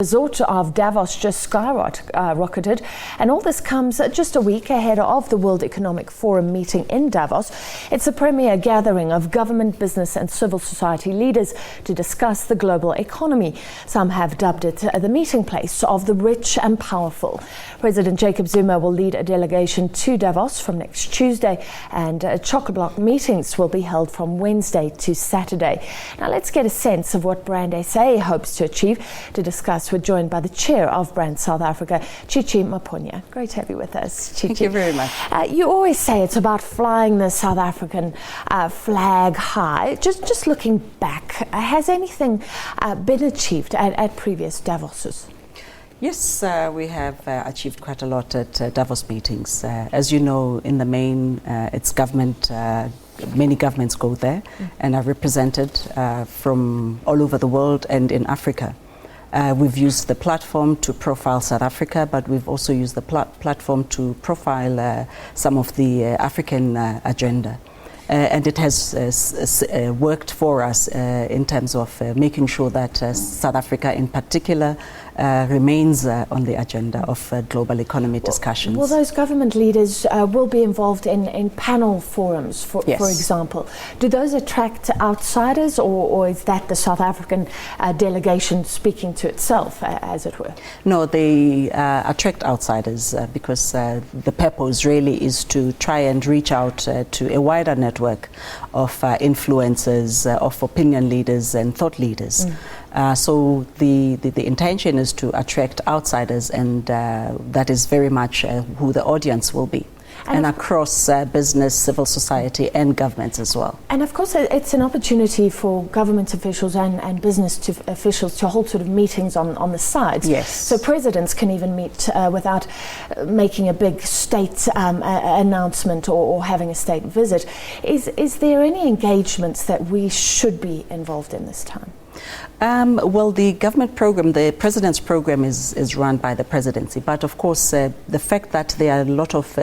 Resort of Davos just skyrocketed, and all this comes just a week ahead of the World Economic Forum meeting in Davos. It's a premier gathering of government, business and civil society leaders to discuss the global economy. Some have dubbed it the meeting place of the rich and powerful. President Jacob Zuma will lead a delegation to Davos from next Tuesday, and chock bloc meetings will be held from Wednesday to Saturday. Now let's get a sense of what Brand SA hopes to achieve. To discuss, we're joined by the chair of Brand South Africa, Chichi Maponya. Great to have you with us, Chichi. Thank you very much. You always say it's about flying the South African flag high. Just looking back, has anything been achieved at previous Davoses? Yes, we have achieved quite a lot at Davos meetings. As you know, in the main, it's government. Many governments go there and are represented from all over the world and in Africa. We've used the platform to profile South Africa, but we've also used the platform to profile some of the African agenda. And it has worked for us in terms of making sure that South Africa in particular remains on the agenda of global economy discussions. Well, those government leaders will be involved in panel forums, for example. Do those attract outsiders, or is that the South African delegation speaking to itself, as it were? No, they attract outsiders because the purpose really is to try and reach out to a wider network of influencers, of opinion leaders and thought leaders. So the intention is to attract outsiders, and that is very much who the audience will be. And across business, civil society and governments as well. And of course it's an opportunity for government officials and business officials to hold sort of meetings on the sides. Yes. So presidents can even meet without making a big state announcement or having a state visit. Is there any engagements that we should be involved in this time? Well, the government program, the president's program is run by the presidency. But of course, the fact that there are a lot of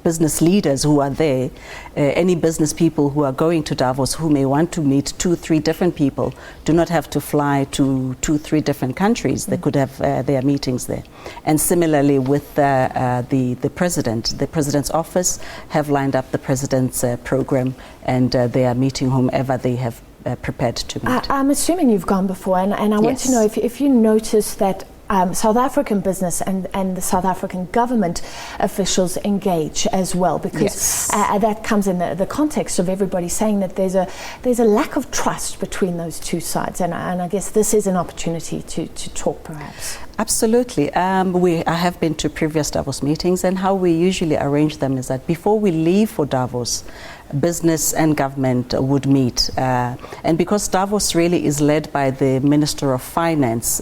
business leaders who are there, any business people who are going to Davos who may want to meet 2-3 different people do not have to fly to 2-3 different countries. They could have their meetings there. And similarly with the president's office have lined up the president's program, and they are meeting whomever they have prepared to meet. I'm assuming you've gone before, and I want to know if you notice that South African business and the South African government officials engage as well, because that comes in the context of everybody saying that there's a lack of trust between those two sides, and I guess this is an opportunity to talk perhaps. Absolutely. I have been to previous Davos meetings, and how we usually arrange them is that before we leave for Davos, business and government would meet. And because Davos really is led by the Minister of Finance,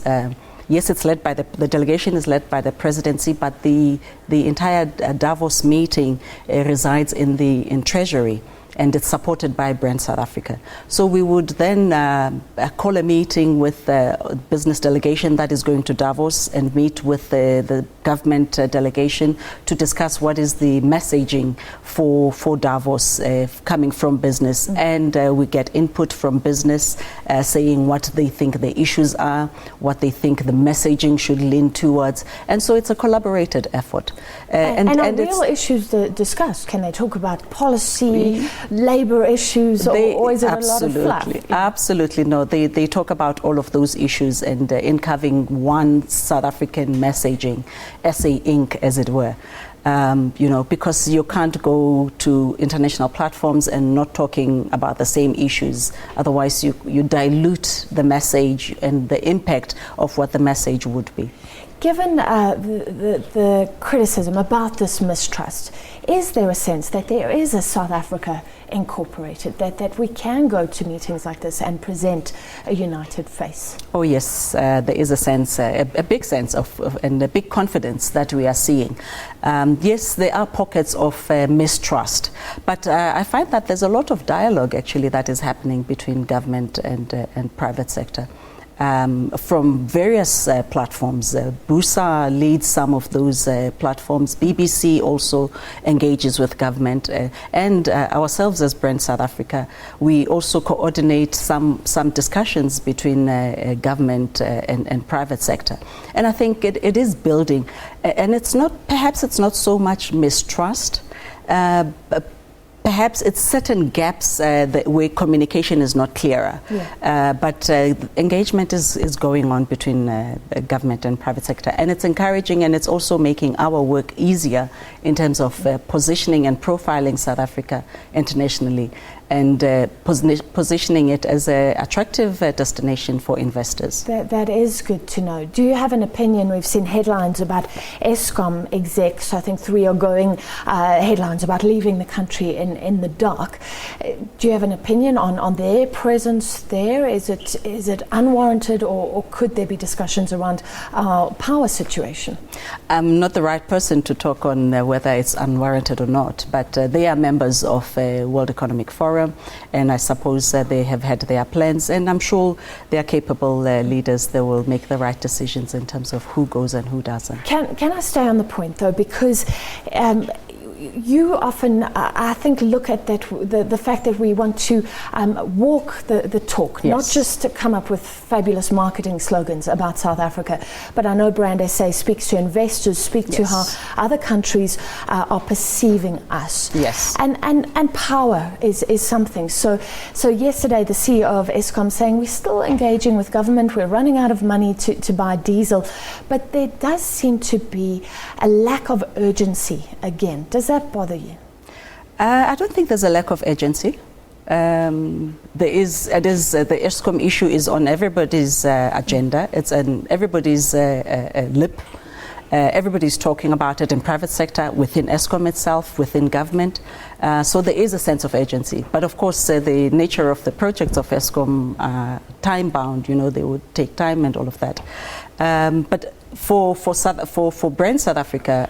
yes, it's led by the delegation is led by the presidency, but the entire Davos meeting resides in Treasury, and it's supported by Brand South Africa. So we would then call a meeting with the business delegation that is going to Davos and meet with the government delegation to discuss what is the messaging for Davos coming from business. And we get input from business saying what they think the issues are, what they think the messaging should lean towards. And so it's a collaborated effort. And are real issues discussed? Can they talk about policy, labor issues, or is it a lot of fluff? Absolutely, no. They talk about all of those issues, and in having one South African messaging, SA Inc., as it were. Because you can't go to international platforms and not talking about the same issues. Otherwise, you dilute the message and the impact of what the message would be. Given the criticism about this mistrust, is there a sense that there is a South Africa incorporated, that we can go to meetings like this and present a united face? Oh yes, there is a sense, a big sense and a big confidence that we are seeing. Yes, there are pockets of mistrust, but I find that there's a lot of dialogue actually that is happening between government and private sector. from various platforms. BUSA leads some of those platforms. BBC also engages with government, and ourselves as Brand South Africa, we also coordinate some discussions between government and private sector. And I think it is building, and perhaps it's not so much mistrust, perhaps it's certain gaps where communication is not clearer. Yeah. But engagement is going on between government and private sector, and it's encouraging, and it's also making our work easier in terms of positioning and profiling South Africa internationally, and positioning it as an attractive destination for investors. That is good to know. Do you have an opinion? We've seen headlines about Eskom execs, I think 3 are going, headlines about leaving the country in the dark. Do you have an opinion on their presence there? Is it unwarranted, or could there be discussions around our power situation? I'm not the right person to talk on whether it's unwarranted or not, but they are members of World Economic Forum, and I suppose they have had their plans, and I'm sure they are capable leaders. They will make the right decisions in terms of who goes and who doesn't. Can I stay on the point though, because you often, I think, look at that the fact that we want to walk the talk, yes, not just to come up with fabulous marketing slogans about South Africa, but I know Brand SA speaks to investors, speak to how other countries are perceiving us. Yes. And power is something. So yesterday the CEO of Eskom saying we're still engaging with government, we're running out of money to buy diesel, but there does seem to be a lack of urgency again. Does that bother you? I don't think there's a lack of urgency. The Eskom issue is on everybody's agenda. It's on everybody's lip. Everybody's talking about it in private sector, within Eskom itself, within government. So there is a sense of urgency. But of course, the nature of the projects of Eskom are time-bound. They would take time and all of that. But for Brand South Africa,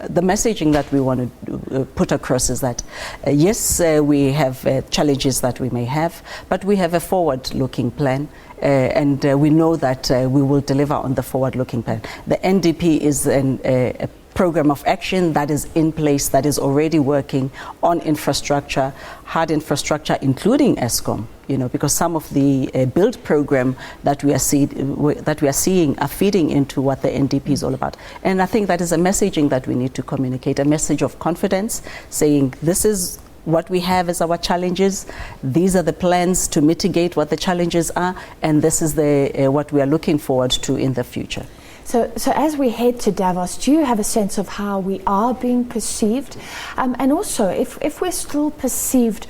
the messaging that we want to put across is that yes, we have challenges that we may have, but we have a forward-looking plan, and we know that we will deliver on the forward-looking plan. The NDP is a program of action that is in place, that is already working on infrastructure, hard infrastructure, including Eskom. Because some of the build program that we are seeing are feeding into what the NDP is all about. And I think that is a messaging that we need to communicate, a message of confidence, saying this is what we have as our challenges, these are the plans to mitigate what the challenges are, and this is what we are looking forward to in the future. So as we head to Davos, do you have a sense of how we are being perceived? And also, if we're still perceived,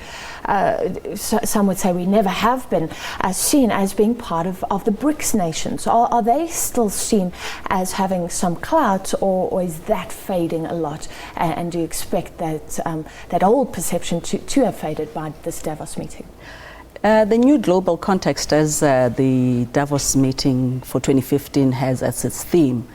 some would say we never have been seen as being part of the BRICS nations, are they still seen as having some clout, or is that fading a lot? And do you expect that old perception to have faded by this Davos meeting? The new global context, as the Davos meeting for 2015 has as its theme,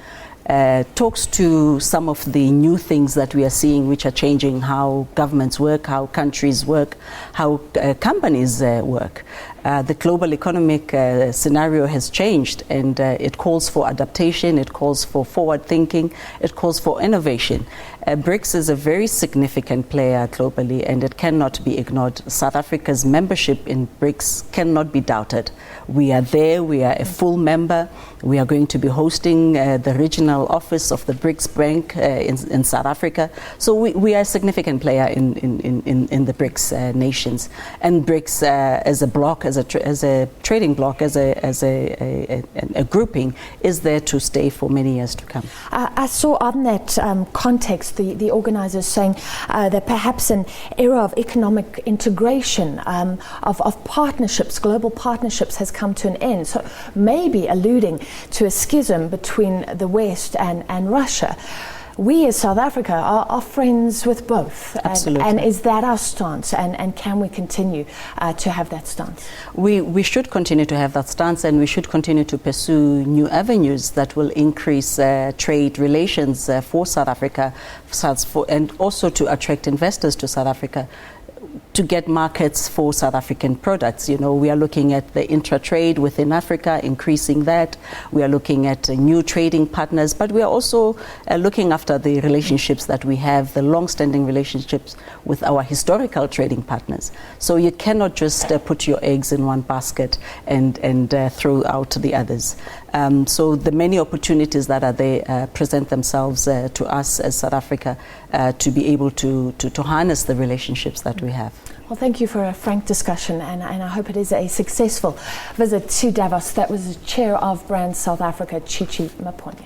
talks to some of the new things that we are seeing, which are changing how governments work, how countries work, how companies work. The global economic scenario has changed, and it calls for adaptation, it calls for forward thinking, it calls for innovation. BRICS is a very significant player globally, and it cannot be ignored. South Africa's membership in BRICS cannot be doubted. We are there, we are a full member. We are going to be hosting the regional office of the BRICS Bank in South Africa. So we are a significant player in the BRICS nations. And BRICS as a bloc, as a trading bloc, as a grouping, is there to stay for many years to come. I saw on that context the organisers saying that perhaps an era of economic integration, of partnerships, global partnerships, has come to an end. So maybe alluding to a schism between the West and Russia. We as South Africa are friends with both. Absolutely. And is that our stance? And can we continue to have that stance? We should continue to have that stance, and we should continue to pursue new avenues that will increase trade relations for South Africa, and also to attract investors to South Africa. to get markets for South African products. You know, we are looking at the intra-trade within Africa, increasing that. We are looking at new trading partners, but we are also looking after the relationships that we have, the long-standing relationships with our historical trading partners. So you cannot just put your eggs in one basket and throw out the others. So the many opportunities that are there present themselves to us as South Africa to be able to harness the relationships that we have. Well, thank you for a frank discussion, and I hope it is a successful visit to Davos. That was the Chair of Brand South Africa, Chichi Maponya.